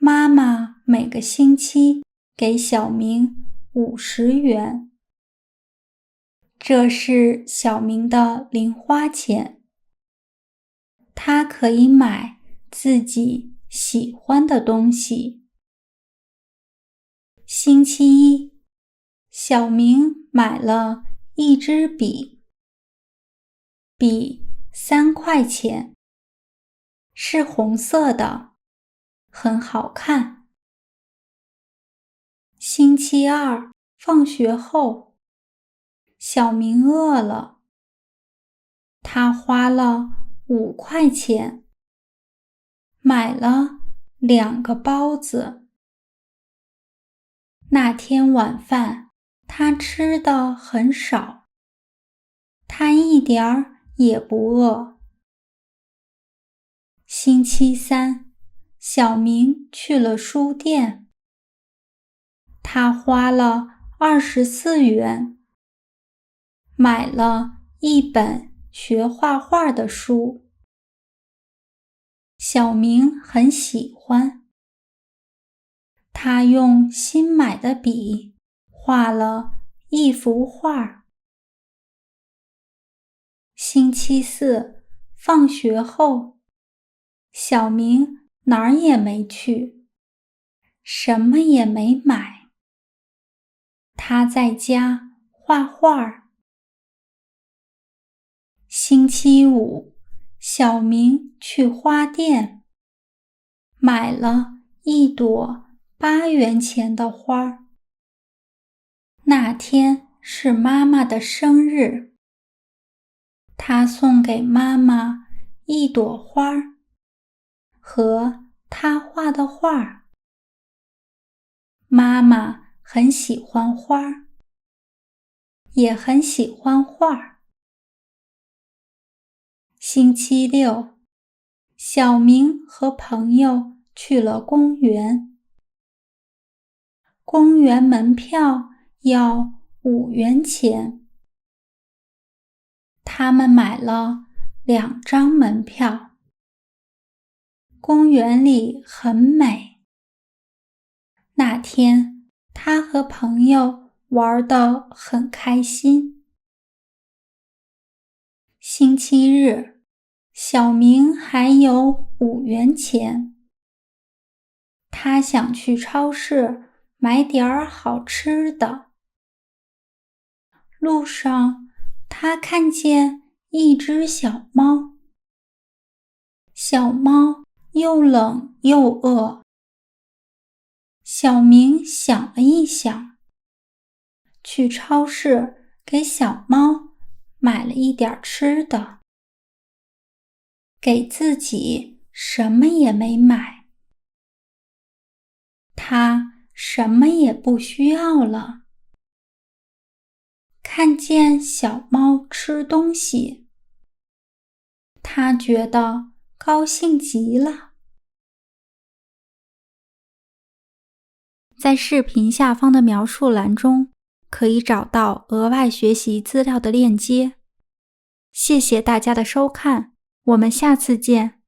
妈妈每个星期给小明50元，这是小明的零花钱，他可以买自己喜欢的东西。星期一，小明买了一支笔，笔3块钱，是红色的，很好看。星期二，放学后，小明饿了，他花了5块钱，买了2个包子。那天晚饭，他吃的很少，他一点儿也不饿。星期三，小明去了书店，他花了24元，买了一本学画画的书。小明很喜欢，他用新买的笔画了一幅画。星期四，放学后，小明哪儿也没去，什么也没买。他在家画画。星期五，小明去花店，买了一朵8元钱的花。那天是妈妈的生日，他送给妈妈一朵花和他画的画。妈妈很喜欢花，也很喜欢画。星期六，小明和朋友去了公园。公园门票要5元钱。他们买了2张门票。公园里很美。那天，他和朋友玩得很开心。星期日，小明还有5元钱。他想去超市买点儿好吃的。路上，他看见一只小猫。小猫又冷又饿。小明想了一想，去超市给小猫买了一点吃的，给自己什么也没买。他什么也不需要了。看见小猫吃东西，他觉得高兴极了。在视频下方的描述栏中，可以找到额外学习资料的链接。谢谢大家的收看，我们下次见。